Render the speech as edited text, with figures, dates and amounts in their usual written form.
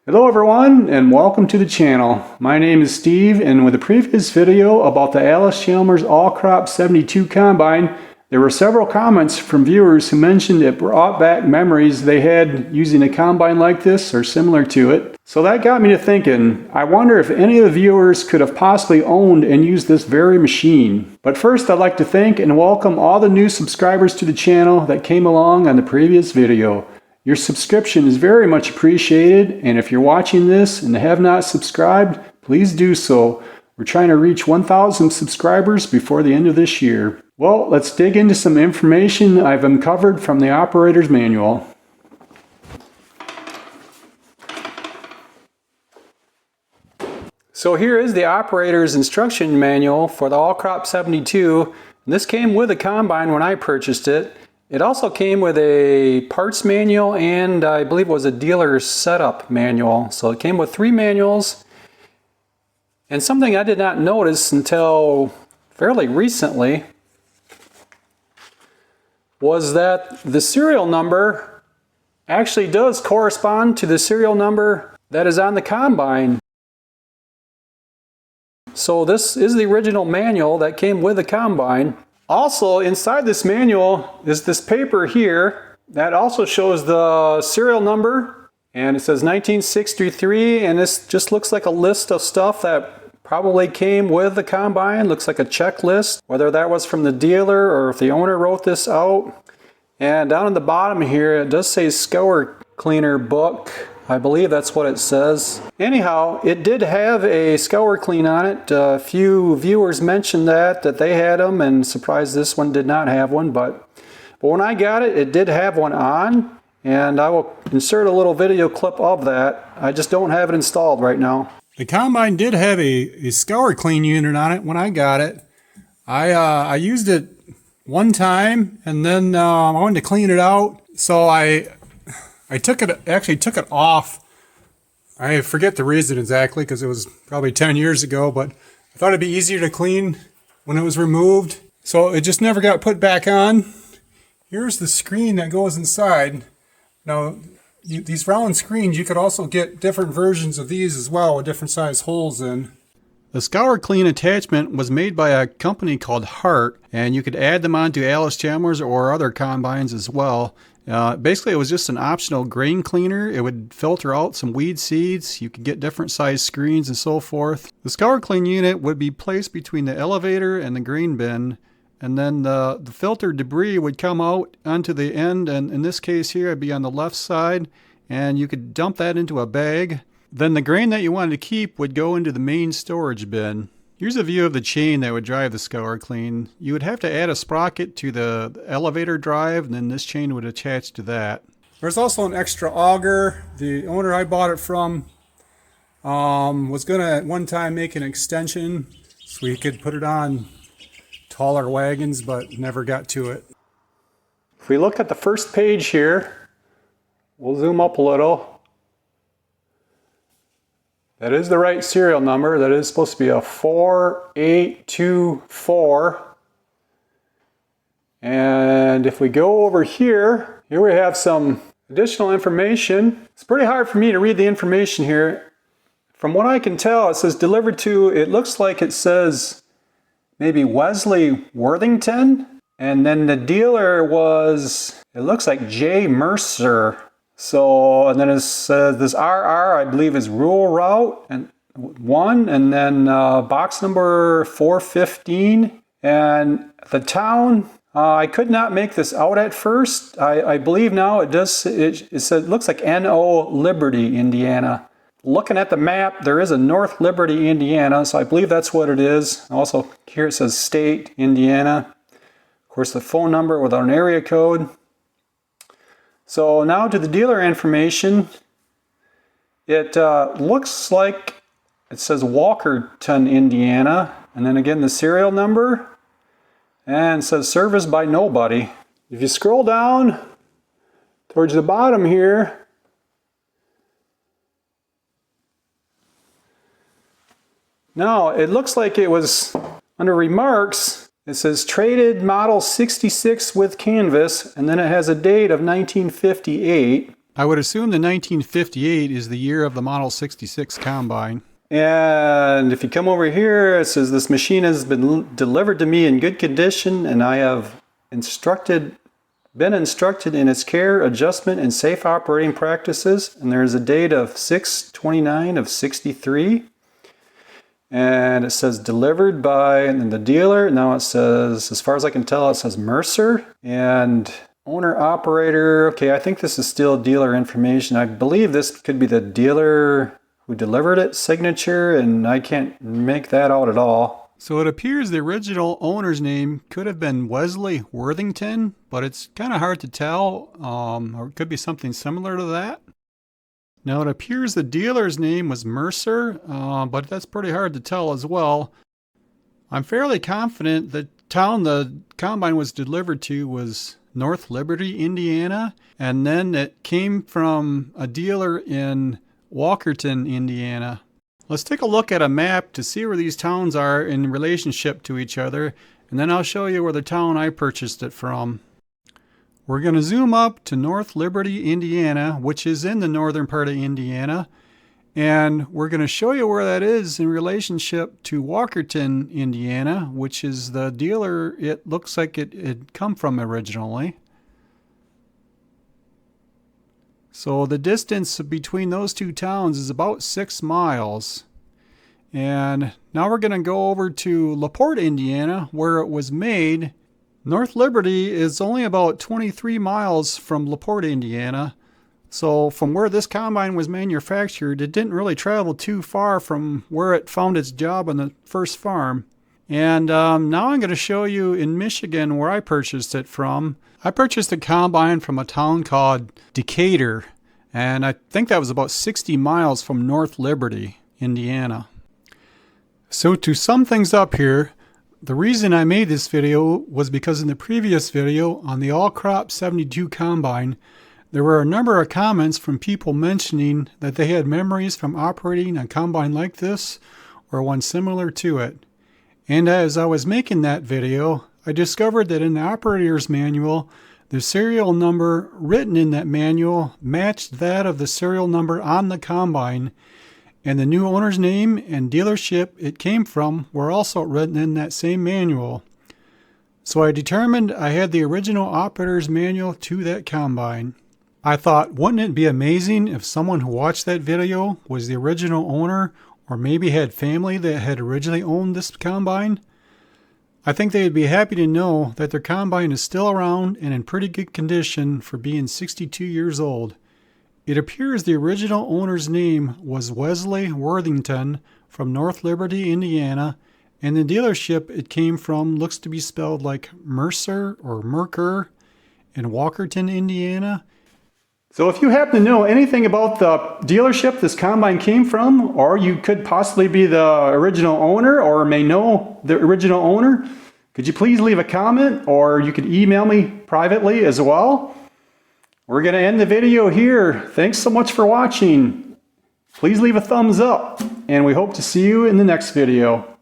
Hello everyone and welcome to the channel. My name is Steve, and with the previous video about the Allis-Chalmers All-Crop 72 Combine, there were several comments from viewers who mentioned it brought back memories they had using a combine like this or similar to it. So that got me to thinking, I wonder if any of the viewers could have possibly owned and used this very machine. But first, I'd like to thank and welcome all the new subscribers to the channel that came along on the previous video. Your subscription is very much appreciated, and if you're watching this and have not subscribed, please do so. We're trying to reach 1,000 subscribers before the end of this year. Well, let's dig into some information I've uncovered from the operator's manual. So here is the operator's instruction manual for the All-Crop 72. This came with a combine when I purchased it. It also came with a parts manual and I believe it was a dealer setup manual. So it came with 3 manuals. And something I did not notice until fairly recently was that the serial number actually does correspond to the serial number that is on the combine. So this is the original manual that came with the combine. Also, inside this manual is this paper here that also shows the serial number, and it says 1963, and this just looks like a list of stuff that probably came with the combine. Looks like a checklist, whether that was from the dealer or if the owner wrote this out. And down at the bottom here it does say Scour cleaner book. I believe that's what it says. Anyhow, it did have a Scour clean on it. A few viewers mentioned that they had them, and surprised this one did not have one. But when I got it, it did have one on, and I will insert a little video clip of that. I just don't have it installed right now. The combine did have a Scour clean unit on it when I got it. I used it one time, and then I wanted to clean it out, so I took it off. I forget the reason exactly because it was probably 10 years ago, but I thought it'd be easier to clean when it was removed. So it just never got put back on. Here's the screen that goes inside. Now, these round screens, you could also get different versions of these as well with different size holes in. The Scour Clean attachment was made by a company called Hart, and you could add them onto Allis-Chalmers or other combines as well. Basically, it was just an optional grain cleaner. It would filter out some weed seeds. You could get different size screens and so forth. The Scour Clean unit would be placed between the elevator and the grain bin, and then the filtered debris would come out onto the end, and in this case here, it'd be on the left side, and you could dump that into a bag. Then the grain that you wanted to keep would go into the main storage bin. Here's a view of the chain that would drive the Scour Clean. You would have to add a sprocket to the elevator drive, and then this chain would attach to that. There's also an extra auger. The owner I bought it from was going to at one time make an extension so we could put it on taller wagons, but never got to it. If we look at the first page here, we'll zoom up a little. That is the right serial number. That is supposed to be a 4824. And if we go over here we have some additional information. It's pretty hard for me to read the information here. From what I can tell, it says delivered to, it looks like it says maybe Wesley Worthington. And then the dealer was, it looks like J. Mercer. So, and then it says this RR, I believe, is rural route and 1, and then box number 415. And the town, I could not make this out at first. I believe now it does, it says, it looks like N.O. Liberty, Indiana. Looking at the map, there is a North Liberty, Indiana, so I believe that's what it is. Also, here it says State, Indiana. Of course, the phone number with an area code. So now to the dealer information. It looks like it says Walkerton, Indiana, and then again the serial number, and it says service by nobody. If you scroll down towards the bottom here, now it looks like it was under remarks. It says traded model 66 with canvas, and then it has a date of 1958. I would assume the 1958 is the year of the Model 66 combine. And if you come over here, it says this machine has been delivered to me in good condition, and I have been instructed in its care, adjustment, and safe operating practices. And there's a date of 6/29 of 63. And it says delivered by the dealer. Now it says, as far as I can tell, it says Mercer. And owner operator, okay, I think this is still dealer information. I believe this could be the dealer who delivered it signature, and I can't make that out at all. So it appears the original owner's name could have been Wesley Worthington, but it's kind of hard to tell, or it could be something similar to that. Now it appears the dealer's name was Mercer, but that's pretty hard to tell as well. I'm fairly confident the town the combine was delivered to was North Liberty, Indiana, and then it came from a dealer in Walkerton, Indiana. Let's take a look at a map to see where these towns are in relationship to each other, and then I'll show you where the town I purchased it from. We're going to zoom up to North Liberty, Indiana, which is in the northern part of Indiana, and we're going to show you where that is in relationship to Walkerton, Indiana, which is the dealer it looks like it had come from originally. So the distance between those two towns is about 6 miles. And now we're going to go over to LaPorte, Indiana, where it was made. North Liberty is only about 23 miles from LaPorte, Indiana. So from where this combine was manufactured, it didn't really travel too far from where it found its job on the first farm. And now I'm going to show you in Michigan where I purchased it from. I purchased the combine from a town called Decatur, and I think that was about 60 miles from North Liberty, Indiana. So to sum things up here, the reason I made this video was because in the previous video on the All Crop 72 combine, there were a number of comments from people mentioning that they had memories from operating a combine like this or one similar to it. And as I was making that video, I discovered that in the operator's manual, the serial number written in that manual matched that of the serial number on the combine, and the new owner's name and dealership it came from were also written in that same manual. So I determined I had the original operator's manual to that combine. I thought, wouldn't it be amazing if someone who watched that video was the original owner, or maybe had family that had originally owned this combine? I think they would be happy to know that their combine is still around and in pretty good condition for being 62 years old. It appears the original owner's name was Wesley Worthington from North Liberty, Indiana, and the dealership it came from looks to be spelled like Mercer or Mercer in Walkerton, Indiana. So if you happen to know anything about the dealership this combine came from, or you could possibly be the original owner or may know the original owner, could you please leave a comment, or you could email me privately as well. We're going to end the video here. Thanks so much for watching. Please leave a thumbs up, and we hope to see you in the next video.